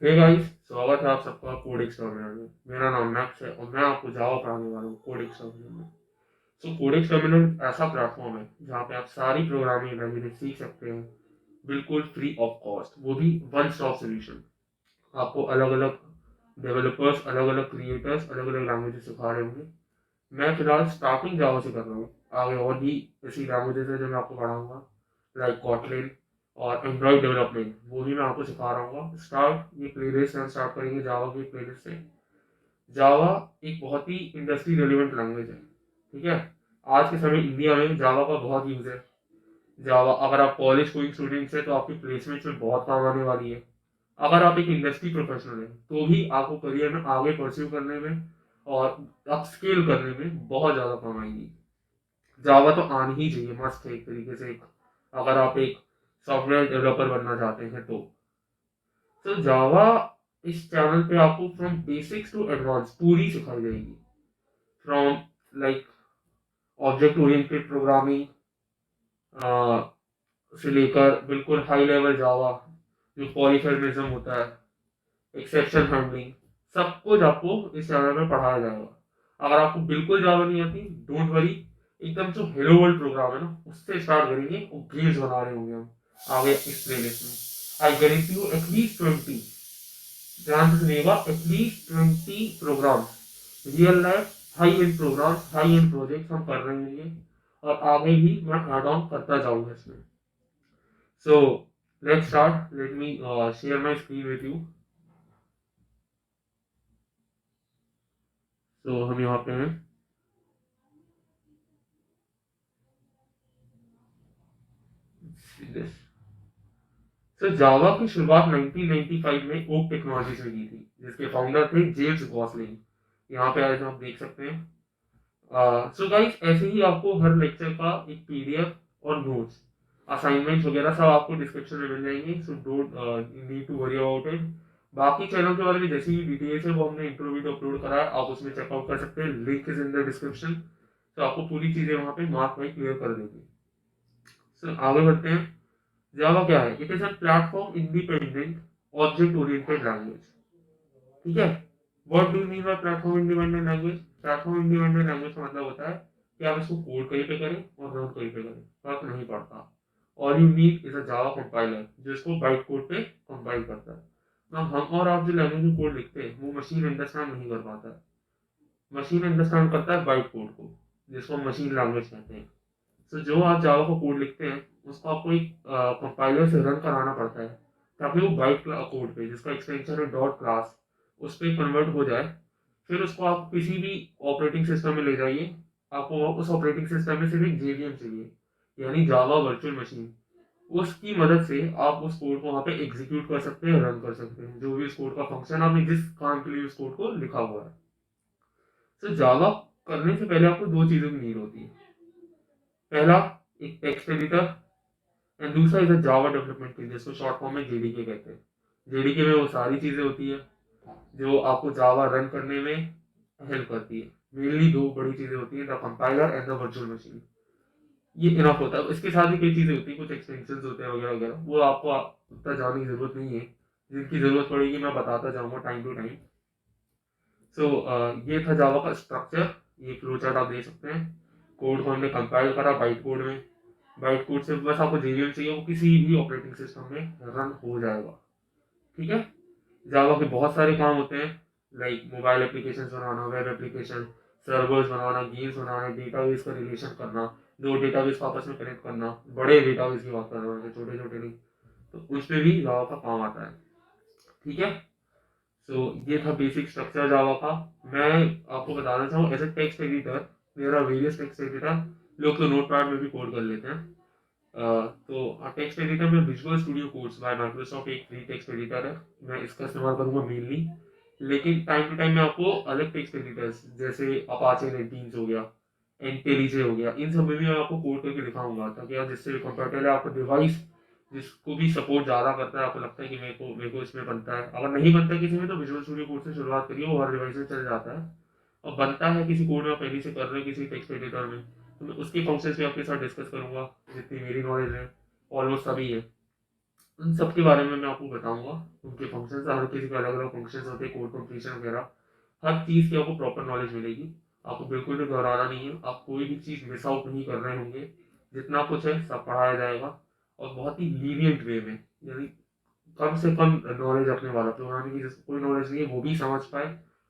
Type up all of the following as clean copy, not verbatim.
Hey guys, स्वागत है आप सबका कोड एक्सटर्मिनल में। मेरा नाम मैक्स है और मैं आपको जावा पढ़ाने वाला हूँ कोड एक्सटर्मिनल में। कोड एक्सटर्मिनल ऐसा प्लेटफॉर्म है जहाँ पे आप सारी प्रोग्रामिंग लैंग्वेज सीख सकते हैं, बिल्कुल फ्री ऑफ कॉस्ट, वो भी वन स्टॉप सोल्यूशन। आपको अलग अलग डेवलपर्स, अलग अलग क्रिएटर्स, अलग अलग लैंग्वेजेस सिखा रहे होंगे। मैं फिलहाल स्टार्टिंग जावा से कर रहा हूँ। आगे और भी ऐसी लैंग्वेजेस है जो मैं आपको पढ़ाऊंगा, लाइक कॉटलिन और एंड्रॉइड डेवलपमेंट, वो भी मैं आपको सिखा रहा हूँ। स्टार्ट ये प्लेलिस्ट हम स्टार्ट करेंगे जावा की प्लेलिस्ट से। जावा एक बहुत ही इंडस्ट्री रेलिवेंट लैंग्वेज है, ठीक है। आज के समय इंडिया में जावा का बहुत यूज है। जावा अगर आप कॉलेज गोइंग स्टूडेंट्स है तो आपकी प्लेसमेंट में बहुत काम आने वाली है। अगर आप एक इंडस्ट्री प्रोफेशनल है तो भी आपको करियर में आगे परस्यू करने में और अपस्केल करने में बहुत ज़्यादा काम आएगी। जावा तो आनी ही चाहिए, मस्त है एक तरीके से। एक अगर आप एक सॉफ्टवेयर डेवलपर बनना चाहते हैं तो जावा इस चैनल पे आपको फ्रॉम बेसिक्स टू एडवांस पूरी सिखाई जाएगी। From like object oriented programming से लेकर बिल्कुल हाई लेवल जावा, जो पॉलीफेमिनिज्म होता है, एक्सेप्शन हैंडलिंग, सब कुछ आपको इस चैनल में पढ़ाया जाएगा। अगर आपको बिल्कुल जावा नहीं आती, डोंट वरी। एकदम जो हेलो वर्ल्ड प्रोग्राम है ना, उससे स्टार्ट करेंगे और गेम्स बना रहे होंगे हम आगे इस प्लेलिस्ट में। आई गारंटी यू एटलीस्ट 20, ध्यान से सुनिएगा, at least 20 program, real life high end program, high end project हम कर रहे होंगे। और आगे भी मैं ऐड ऑन करता जाऊंगा इसमें। So let's start, let me share my screen with you. तो हम यहाँ पे हैं। सर जावा की शुरुआत 1995 में ओक टेक्नोलॉजी से की थी, जिसके फाउंडर थे जेम्स गॉसलिंग। यहाँ पे आज आप देख सकते हैं। सो गाइस, ऐसे ही आपको हर लेक्चर का एक पीडीएफ और नोट्स, असाइनमेंट वगैरह सब आपको डिस्क्रिप्शन में मिल जाएंगे। So don't need to worry about it. बाकी चैनल के बारे में जैसी भी डिटेल्स है वो हमने इंट्रो वीडियो अपलोड करा है, आप उसमें चेकआउट कर सकते हैं। Link is in the description. तो आपको पूरी चीजें वहाँ पे मार्क में क्लियर कर देंगे। सो आगे बढ़ते हैं। जावा क्या है? It is a platform independent object oriented language, ठीक है। What do you mean by platform independent language? Platform independent language का मतलब होता है कि आप इसको कोड कहीं पे करें और रन कहीं पे करें, फर्क नहीं पड़ता। और you need is a Java compiler जो इसको बाइट कोड पे कंपाइल करता है। ना हम और आप जो लैंग्वेज में कोड लिखते हैं वो मशीन अंडरस्टैंड नहीं कर पाता है। मशीन अंडरस्टैंड करता है बाइट कोड को, जिसको मशीन लैंग्वेज कहते हैं। तो जो आप जावा को कोड लिखते हैं उसको आपको एक कंपाइलर से रन कराना पड़ता है, ताकि वो बाइट कोड पे, जिसका एक्सटेंशन है डॉट क्लास, उस पर कन्वर्ट हो जाए। फिर उसको आप किसी भी ऑपरेटिंग सिस्टम में ले जाइए। आपको उस ऑपरेटिंग सिस्टम में सिर्फ एक जेवीएम चाहिए, यानी जावा वर्चुअल मशीन। उसकी मदद से आप उस कोड को वहाँ पे एग्जीक्यूट कर सकते हैं, रन कर सकते हैं, जो भी उस कोड का फंक्शन आपने जिस काम के लिए उस कोड को लिखा हुआ है। तो जावा करने से पहले आपको दो चीज़ों की नीड होती है। पहला, एक टेक्स्ट एडिटर, एंड दूसरा इधर जावा डेवलपमेंट के, जिसको शॉर्ट फॉर्म में जेडीके कहते हैं। जेडीके में वो सारी चीजें होती है जो आपको जावा रन करने में हेल्प करती है। मेनली दो बड़ी चीजें होती है, the compiler and the virtual machine. ये इनफ होता है। इसके साथ भी कई चीजें होती है, कुछ एक्सटेंशन होते हैं वगैरह वगैरह, वो आपको उतना जानने की जरूरत नहीं है। जिनकी जरूरत पड़ेगी मैं बताता जाऊंगा टाइम टू टाइम। सो ये था जावा का स्ट्रक्चर। ये फ्लो चार्ट आप देख सकते हैं। कोड को हमने कंपाइल करा बाइट कोड में। बाइट कोड से बस आपको जेवीएम चाहिए, वो किसी भी ऑपरेटिंग सिस्टम में रन हो जाएगा, ठीक है। जावा के बहुत सारे काम होते हैं, लाइक मोबाइल एप्लीकेशन बनाना, वेब एप्लीकेशन, सर्वर्स बनाना, गेम्स बनाना, डेटाबेस का रिलेशन करना, दो डेटाबेस को आपस में कनेक्ट करना। बड़े डेटाबेस की बात कर रहा हूँ, छोटे छोटे नहीं। तो उसमें भी जावा का काम आता है, ठीक है। सो ये था बेसिक स्ट्रक्चर जावा का। मैं आपको बताना चाहूँ, as a text editor there are various text editor. लोग तो नोट पैड में भी कोड कर लेते हैं। तो टेक्स्ट एडिटर में visual studio codes bye Microsoft एक फ्री टेक्स्ट एडिटर है। मैं इसका इस्तेमाल करूंगा मेनली। लेकिन टाइम टू टाइम मैं आपको अलग टेक्स्ट एडिटर्स जैसे अपाचे नेटबीन्स हो गया, इंटेलिजे हो गया, इन सब में भी मैं आपको कोड करके दिखाऊंगा, ताकि आप जिससे भी कंफर्टेबल है, आपका डिवाइस जिसको भी सपोर्ट ज़्यादा करता है, आपको लगता है कि मेरे को इसमें बनता है। अगर नहीं बनता किसी में तो विजुअल स्टूडियो कोड से शुरुआत करिए, वो हर डिवाइस में चल जाता है। और बनता है किसी कोड में आप पहले से कर रहे हो किसी टेक्स्ट एडिटर में, तो मैं उसके फंक्शंस भी आपके साथ डिस्कस करूंगा, जितनी मेरी नॉलेज है। ऑलमोस्ट सभी है। उन सब के बारे में मैं आपको बताऊंगा। उनके फंक्शन, हर किसी के अलग अलग फंक्शन होते हैं, कोड कंप्लीशन वगैरह, हर चीज़ की आपको प्रॉपर नॉलेज मिलेगी। आपको बिल्कुल भी घबराना नहीं है, आप कोई भी चीज़ मिस आउट नहीं कर रहे होंगे। जितना कुछ है सब पढ़ाया जाएगा और बहुत ही लीनियंट वे में, यानी कम से कम नॉलेज रखने वाला। प्रोग्रामिंग की जिसको कोई नॉलेज नहीं है वो भी समझ पाए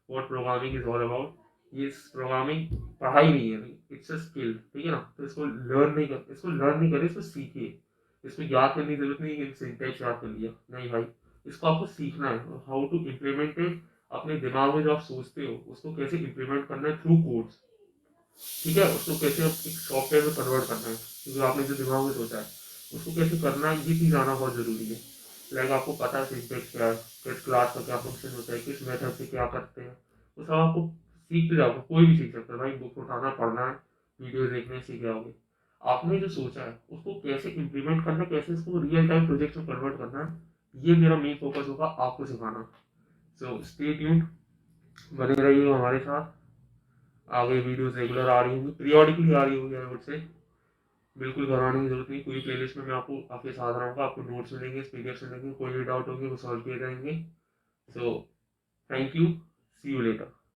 what programming is all about. ये प्रोग्रामिंग पढ़ाई नहीं है, इट्स अ स्किल, ठीक है ना। तो इसको लर्न नहीं करें, इसको सीखिए। इसको याद करने की जरूरत नहीं है कि सिंटैक्स याद कर लिया, नहीं भाई। इसको आपको सीखना है, हाउ टू इम्प्लीमेंट इट। अपने दिमाग में जो आप सोचते हो उसको कैसे इम्प्लीमेंट करना है थ्रू कोड्स, ठीक है। उसको कैसे एक सॉफ्टवेयर में कन्वर्ट करना है, क्योंकि आपने जो दिमाग में सोचा है उसको कैसे करना है, ये चीज़ आना बहुत ज़रूरी है। लाइक आपको पता है सिंटेक्स क्या है, किस क्लास का क्या फंक्शन होता है, किस मेथड से क्या करते हैं, वो सब आपको सीखते जाओगे। कोई भी सीख सकता है भाई, बुक उठाना पढ़ना है, वीडियो देखने सीख जाओगे। आपने जो सोचा है उसको कैसे इम्प्लीमेंट करना है, कैसे इसको रियल टाइम प्रोजेक्ट में कन्वर्ट करना है, ये मेरा मेन फोकस होगा आपको सिखाना। सो स्टे ट्यून्ड, बने रहिए हमारे साथ। आगे वीडियोस रेगुलर आ रही होंगी, पीरियोडिकली आ रही होंगी आई वुड से। बिल्कुल घबराने की जरूरत नहीं, पूरी प्लेलिस्ट में मैं आपको आपके साथ रहूँगा। आपको नोट्स मिलेंगे, पीडीएफ मिलेंगे, कोई भी डाउट होंगे वो सॉल्व किए जाएंगे। So thank you, see you letter.